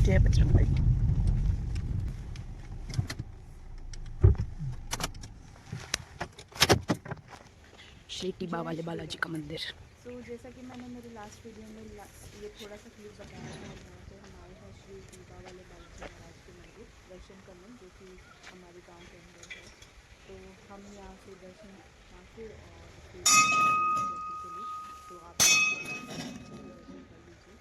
जय बजरंगबली। शेटी बाबा बालाजी का मंदिर। तो जैसा कि मैंने मेरी लास्ट वीडियो में ये थोड़ा सा क्लिप बताया था, यहाँ पे हमारे हैं श्री दीपा वाले बालाजी महाराज के मंदिर दर्शन करने, जो कि हमारे गांव के अंदर है। तो हम यहाँ से दर्शन आके और फिर दर्शन के लिए, तो आप अच्छे से दर्शन कर लीजिए।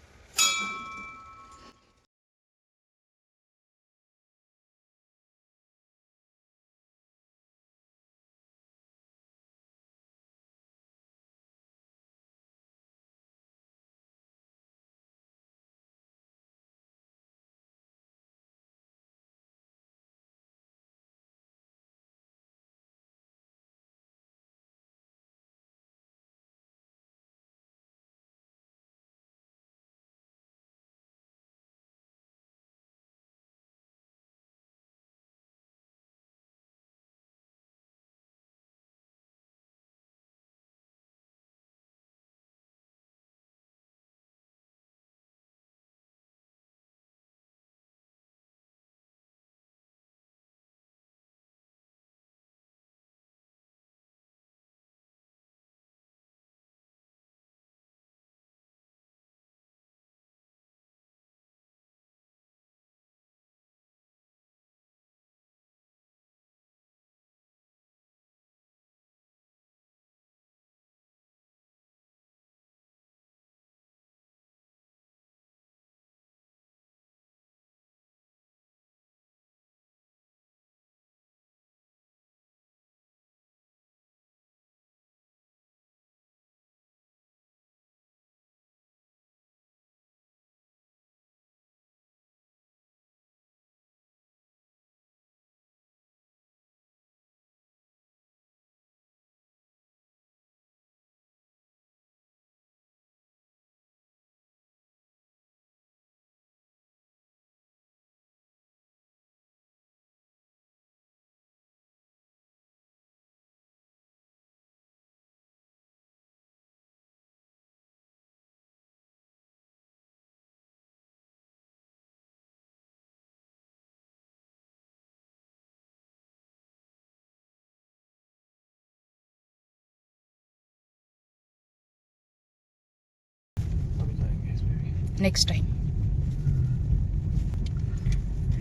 Next time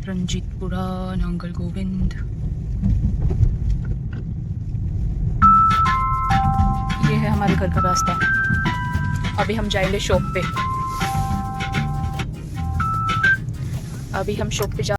Ranjitpura Nangal Govind. ये है हमारे घर का रास्ता। अभी हम जाएंगे शॉप पे। अभी हम शॉप पे जा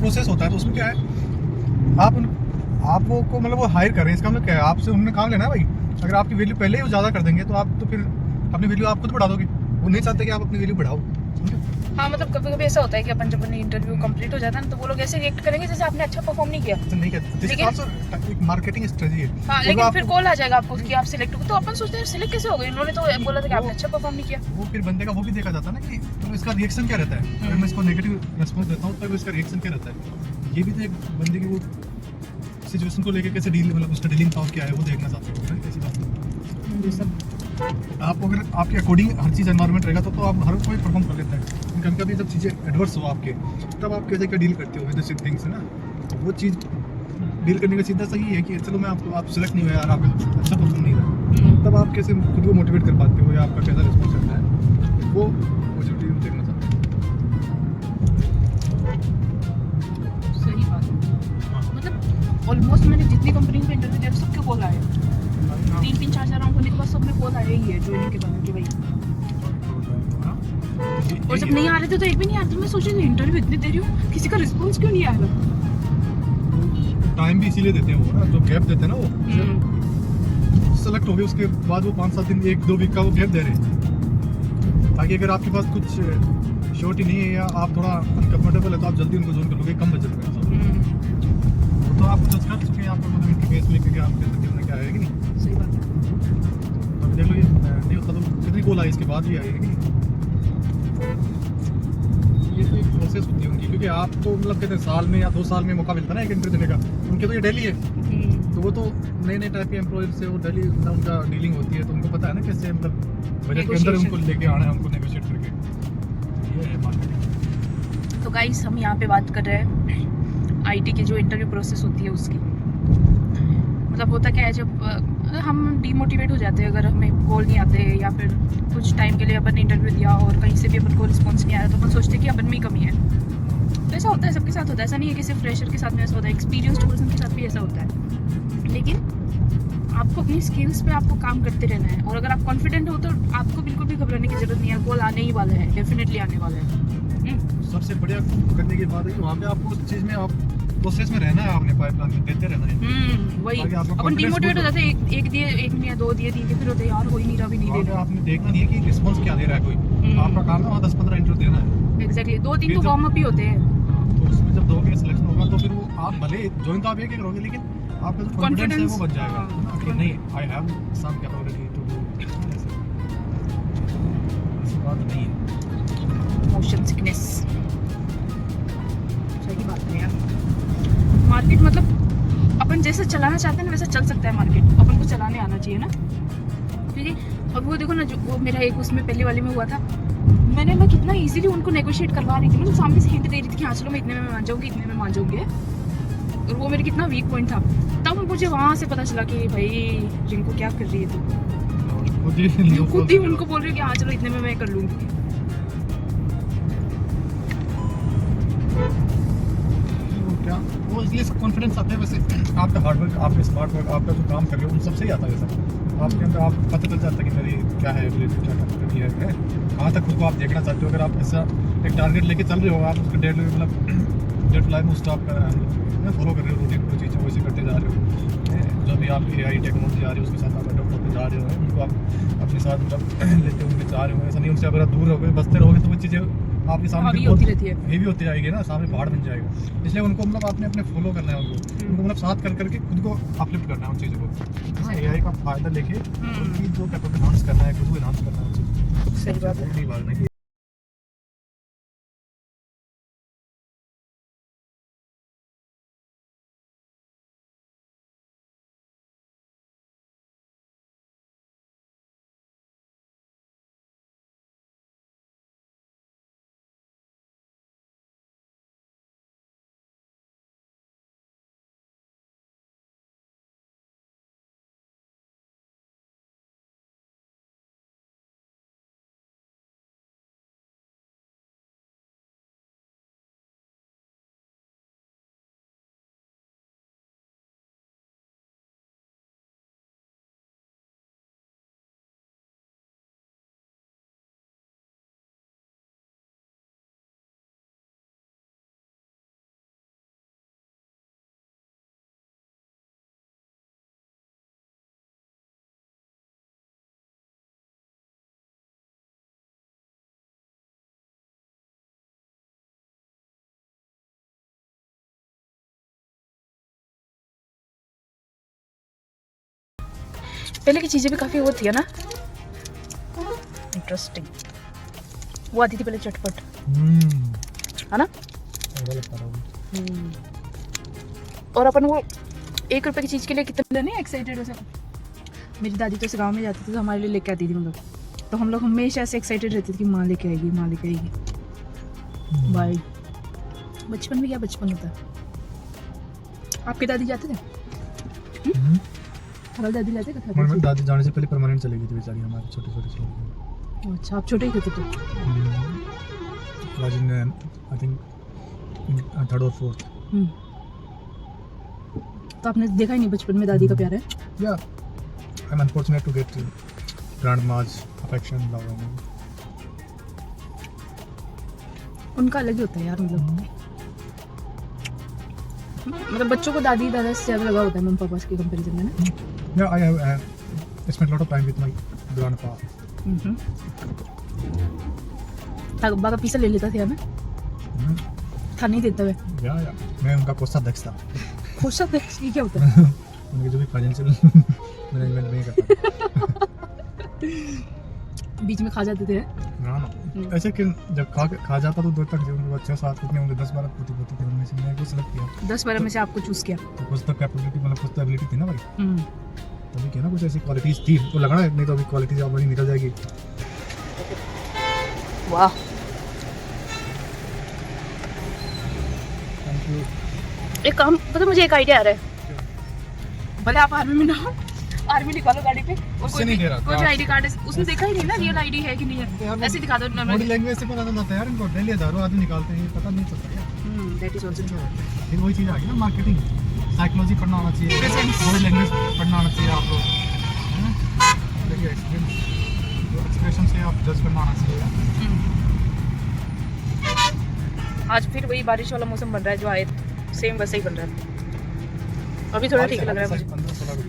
प्रोसेस होता है। तो उसमें क्या है, आप वो को मतलब वो हायर कर रहे हैं, इसका मतलब क्या है, आपसे उन्होंने काम लेना है भाई। अगर आपकी वैल्यू पहले ही वो ज़्यादा कर देंगे तो आप तो फिर अपनी वैल्यू आप खुद बढ़ा दोगे। वो नहीं चाहते कि आप अपनी वैल्यू बढ़ाओ, समझे। हाँ मतलब कभी कभी ऐसा होता है कि अपन जब इंटरव्यू कंप्लीट हो जाता है ना तो वो लोग ऐसे रिएक्ट करेंगे जैसे आपने अच्छा परफॉर्म नहीं किया। ऐसा नहीं कहते, दिस इज लेकिन- आल्सो एक मार्केटिंग स्ट्रेटजी है। हाँ वो लेकिन आपको- फिर कॉल आ जाएगा आपको कि आप सिलेक्ट हो, तो अपन सोचते हैं सिलेक्ट कैसे हो गए, इन्होंने तो बोला था कि आपने अच्छा परफॉर्म नहीं किया। वो फिर बंदे का वो भी देखा जाता है ना कि तो इसका रिएक्शन क्या रहता है। अगर मैं इसको नेगेटिव रिस्पॉन्स देता हूँ तो इसका रिएक्शन क्या रहता है, ये भी तो एक बंदे की वो सिचुएशन को लेकर कैसे डील, मतलब उसका डीलिंग पावर क्या है वो देखना चाहते हो ना, कैसी बात है। ये सब आप अगर आपके अकॉर्डिंग हर चीज़ एनवायरनमेंट रहेगा तो आप हर कोई परफॉर्म कर लेता है। कभी कभी जब चीज़ें एडवर्स हो आपके, तब आप कैसे क्या डील करते हो विद थिंग्स है ना, वो चीज़ डील करने का सीधा सही है कि चलो मैं आपको, आप सेलेक्ट नहीं हुए यार, आप अच्छा परफॉर्म नहीं रहा, तब आप कैसे खुद को मोटिवेट कर पाते हो या आपका कैसा रिस्पॉन्स रहता है, वो पॉजिटिव देखना चाहते सही बात है। हैं। मतलब ऑलमोस्ट मैंने जितनी कंपनी में इंटरव्यू दिया सबके कॉल आए, हाँ। 3 4 राउंड होने के बाद सब में कॉल आया ही है ज्वाइनिंग के बाद कि भाई, और जब नहीं आ रहे थे तो एक भी नहीं आ रहा था। मैं सोच रही थी इंटरव्यू इतनी दे रही हूँ, किसी का रिस्पॉन्स क्यों नहीं आ रहा। टाइम भी इसीलिए देते हैं वो ना, जो गैप देते हैं ना वो सेलेक्ट हो गए उसके बाद वो 5-7 दिन 1-2 वीक का वो गैप दे रहे हैं, ताकि अगर आपके पास कुछ श्योरिटी नहीं है या आप थोड़ा अनकंफर्टेबल है तो आप जल्दी उनको ज्वाइन कर लोगे कम बजट में। वो तो आप जज कर चुके हैं, आपको मतलब इनके केस लेके कि आपके अंदर कितना क्या है कि नहीं। सही बात है। तो देख लो ये नहीं होता तो कितनी कॉल आई इसके बाद भी आई है कि नहीं। ये तो एक प्रोसेस होती है उनकी, क्योंकि आप तो मतलब कहते हैं साल में या 2 साल में मौका मिलता है ना एक इंटरव्यू देने का, उनके तो ये डेली है, तो वो तो नए नए टाइप के एम्प्लॉयर से वो डेली मतलब उनका डीलिंग होती है, तो उनको पता है ना कैसे मतलब बजट के अंदर उनको लेके आना है, उनको नेगोशिएट करके। ये है मार्केटिंग। तो गाइस हम यहाँ पे बात कर रहे हैं आईटी की जो इंटरव्यू प्रोसेस होती है उसकी। मतलब होता क्या है, जब हम डीमोटिवेट हो जाते हैं अगर हमें कॉल नहीं आते या फिर कुछ टाइम के लिए अपन ने इंटरव्यू दिया और कहीं से भी अपन को रिस्पॉन्स नहीं आया तो अपन सोचते हैं कि अपन में ही कमी है। तो ऐसा होता है, सबके साथ होता है, ऐसा नहीं है कि सिर्फ फ्रेशर के साथ में ऐसा होता है, एक्सपीरियंस्ड पर्सन के साथ भी ऐसा होता है। लेकिन आपको अपनी स्किल्स पे आपको काम करते रहना है, और अगर आप कॉन्फिडेंट हो तो आपको बिल्कुल भी घबराने की जरूरत नहीं है, कॉल आने ही वाला है, डेफिनेटली आने वाला है। सबसे बढ़िया करने की बात है कि वहाँ पे आपको उस चीज़ में आप प्रोसेस में रहना है, आपने पाइपलाइन में देते रहना है। वही ताकि आपका अपन confidence डिमोटिवेट हो boost जाते हैं, एक दिए, एक नहीं, 2 दिए, 3 दिए, फिर होते हैं यार हो ही नहीं रहा, भी नहीं वहाँ दे पे रहा। आपने देखना नहीं है कि रिस्पॉन्स क्या दे रहा है कोई, आपका काम है वहाँ 10-15 इंटरव्यू देना है। एग्जैक्टली 2-3 फिर तो जब- वार्म अप ही होते हैं। तो उसमें जब दोगे सिलेक्शन होगा तो फिर वो आप भले ज्वाइन तो आप एक करोगे, लेकिन आपका जो कॉन्फिडेंस है वो बन जाएगा हाँ। कि नहीं I have some capability to do, ऐसी बात नहीं है। मोशन सिकनेस, सही बात है यार। मार्केट मतलब अपन जैसे चलाना चाहते हैं ना वैसा चल सकता है मार्केट, अपन को चलाने आना चाहिए ना। क्योंकि अब वो देखो ना, जो वो मेरा एक उसमें पहले वाले में हुआ था, मैं कितना इजीली उनको नेगोशिएट करवा रही थी, मतलब सामने से हिंट दे रही थी कि हाँ चलो मैं इतने में मान जाऊंगी, इतने में मान जाऊंगी, और वो मेरा कितना वीक पॉइंट था। तब मुझे वहाँ से पता चला कि भाई रिंकू क्या कर रही है तू, खुद ही उनको बोल रही है कि हाँ चलो इतने में मैं कर लूंगी। क्या वो इसलिए कॉन्फिडेंस आता है। वैसे आपका हार्डवर्क, आपका स्मार्ट वर्क, आपका जो काम कर रहे हो उन सबसे ही आता है वैसा। आपके अंदर आप पता चल जाता है कि मेरी क्या है एबिलिटी, क्या करनी है, कहाँ तक खुद को आप देखना चाहते हो। अगर आप ऐसा एक टारगेट लेके चल रहे हो, आप उसको डेड मतलब डेड लाइफ में स्टॉप फॉलो कर रहे हो, रूटीन को चीज़ें वैसे करते जा रहे हो, जो भी आप AI टेक्नोलॉजी आ रही है उसके साथ आप अडॉप्ट होते जा रहे हो, उनको आप अपने साथ मतलब लेते उनके जा रहे हो। ऐसा नहीं उनसे अगर आप दूर रहोगे, बसते रहोगे तो वो चीज़ें आपके सामने हावी फिर होती बहुत रहती है। हेवी होती जाएगी ना, सामने पहाड़ बन जाएगा। इसलिए उनको मतलब आपने अपने फॉलो करना है, उनको मतलब साथ कर करके खुद को अपलिफ्ट करना है उन चीज़ों को, AI का फायदा लेके उनकी जो कैपेबिलिटी एनहांस करना है, खुद को एनहांस करना है उन चीज़ों को। सही बात है। नहीं भागना कि पहले की चीज़ें भी काफ़ी वो थी है ना, इंटरेस्टिंग। वो आती थी पहले चटपट, है ना। और अपन वो 1 रुपए की चीज़ के लिए कितने नहीं एक्साइटेड हो। मेरी दादी तो इस गाँव में जाती थी तो हमारे लिए लेके आती थी, मतलब तो हम लोग हमेशा ऐसे एक्साइटेड रहते थे कि माँ लेके आएगी, माँ लेके आएगी। भाई बचपन में क्या बचपन होता है। आपके दादी जाते थे? हमारी दादी लाते थे। हमारी दादी जाने से पहले परमानेंट चली गई थी बेचारी, हमारे छोटे छोटे। अच्छा, आप छोटे ही थे तो? आई थिंक 3rd और 4th। तो आपने देखा ही नहीं बचपन में दादी का प्यार है? या I am unfortunate to get grandma's affection, love। उनका अलग ही होता है यार, मतलब बच्चों को दादी दादा से ज़्यादा लगा होता है मम्मी पापा के कंपैरिजन में ना। या I have spent a lot of time with my grandpa। बाबा पीसा ले लेता था ना, था नहीं देता है। या मैं उनका कोषाध्यक्ष था। कोषाध्यक्ष ये क्या होता है? उनके जो भी फाइनेंशियल मैनेजमेंट में करता बीच में खा जाते थे। ना ऐसे कि जब खा जाता तो 2 तक जब उनको 6-7 कितने होंगे 10-12 पोती थे, उनमें से मैंने को सिलेक्ट किया। 10-12 में से आपको चूज किया तो कुछ तो कैपेबिलिटी, मतलब कुछ तो एबिलिटी थी ना भाई। तभी क्या ना कुछ ऐसी क्वालिटीज थी तो लगना, नहीं तो अभी क्वालिटीज आप बड़ी निकल जाएगी। वाह, थैंक यू। एक काम पता, मुझे एक आइडिया आ रहा है। भले आप आर्मी में ना हो, आर्मी लिखवा लो गाड़ी पे, और कोई भी आईडी कार्ड है उसने देखा ही नहीं ना रियल आईडी है कि नहीं है, ऐसे दिखा दो। बॉडी लैंग्वेज से पता चलता है यार, इनको डेली हजारों आदमी निकालते हैं, पता नहीं चलता यार। That is also true. फिर वही चीज़ आ गई ना, मार्केटिंग साइकोलॉजी पढ़ना आना चाहिए, बॉडी लैंग्वेज पढ़ना आना चाहिए आप लोग, है ना। देखिए एक्सप्रेशन से आप जज करना आना चाहिए। आज फिर वही बारिश वाला मौसम बन रहा है जो आए, सेम वैसे ही बन रहा है। अभी थोड़ा ठीक लग रहा है मुझे।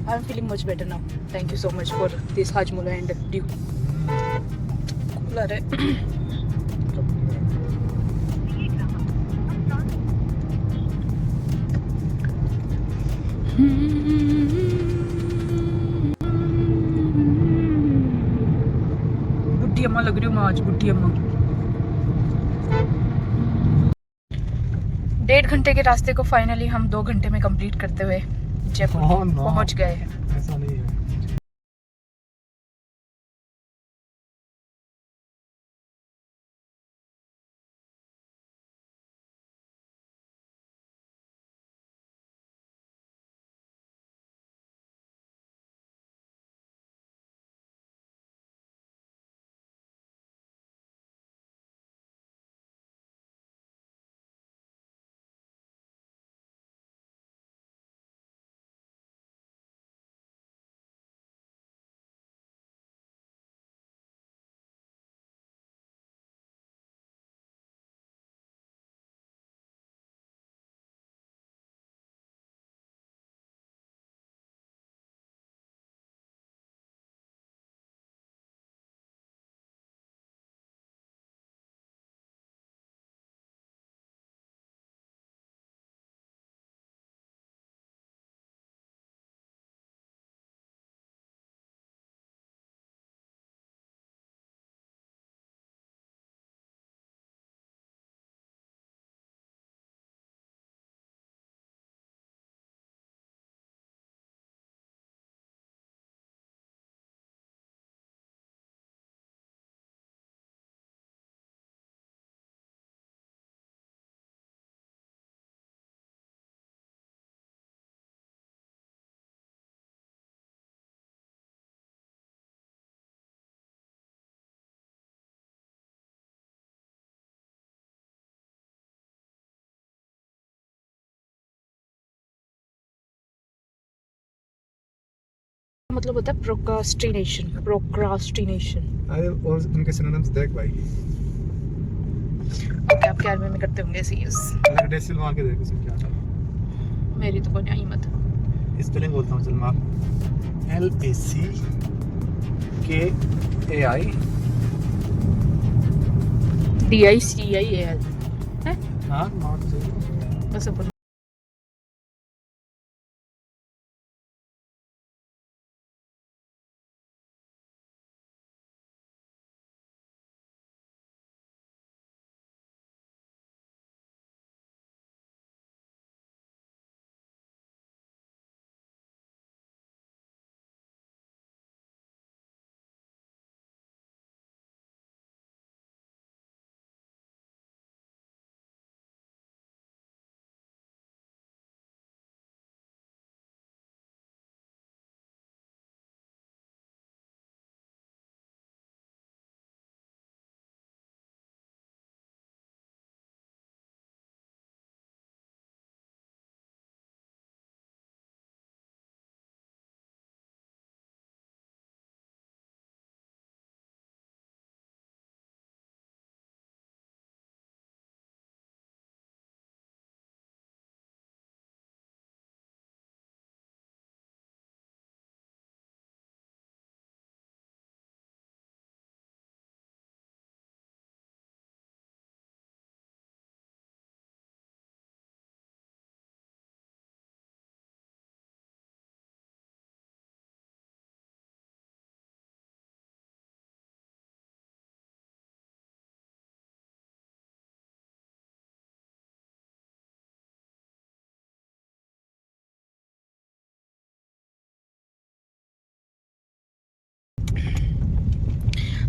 I am feeling much better now. Thank you so much for this Hajmola and due. Cooler है। बुढ़ी अम्मा लग रही हूँ मैं आज, बुढ़ी अम्मा। 1.5 घंटे के रास्ते को फाइनली हम 2 घंटे में कंप्लीट करते हुए जयपुर पहुंच गए हैं। ऐसा नहीं है। मतलब होता है प्रोक्रास्टिनेशन। अरे और उनके सिनोनिम्स देख भाई। ओके, आप क्या में करते होंगे ऐसे यूज? डेसिल मार के देख उसमें क्या आता है। मेरी तो कोई हिम्मत। स्पेलिंग बोलता हूँ, चल मार। LACKAI DICIAL। हाँ मार बस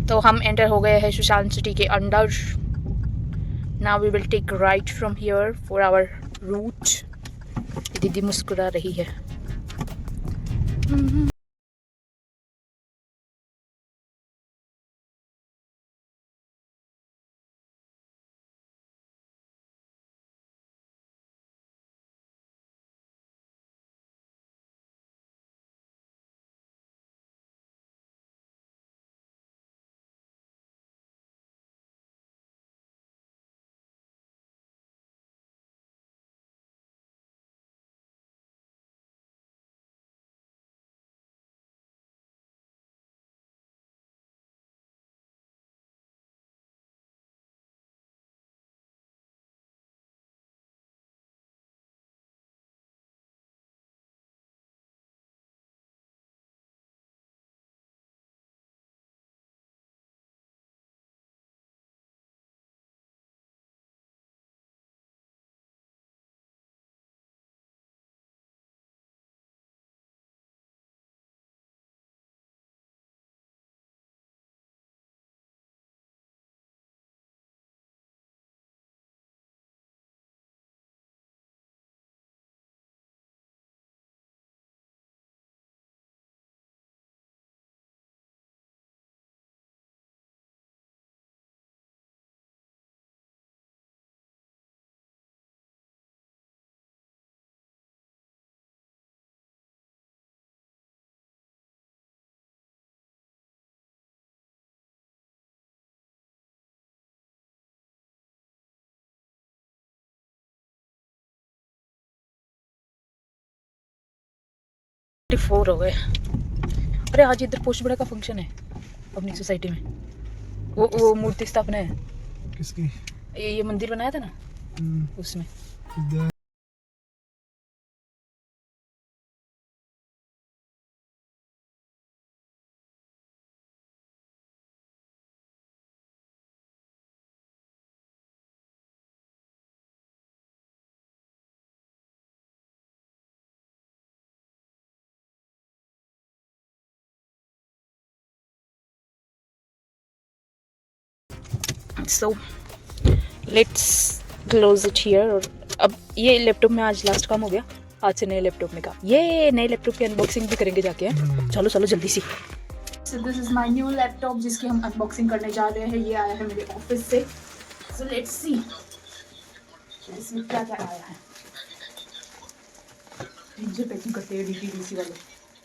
तो हम एंटर हो गए हैं सुशांत सिटी के under. Now we will take right from here for our route. दीदी मुस्कुरा रही है। फोर हो गए। अरे आज इधर पोस्ट बड़ा का फंक्शन है अपनी सोसाइटी में। वो मूर्ति स्थापना है। किसकी? ये मंदिर बनाया था ना, उसमें। So let's close it here. और अब ये लैपटॉप में आज लास्ट काम हो गया। आज से नए लैपटॉप में काम, ये नए लैपटॉप की अनबॉक्सिंग भी करेंगे जाके। चलो चलो जल्दी सी। So this is my new laptop जिसकी हम अनबॉक्सिंग करने जा रहे हैं। ये आया है मेरे ऑफिस से। सो लेट्स सी इसमें क्या क्या आया है। मुझे पैकिंग करते हैं डीटीडीसी वाले।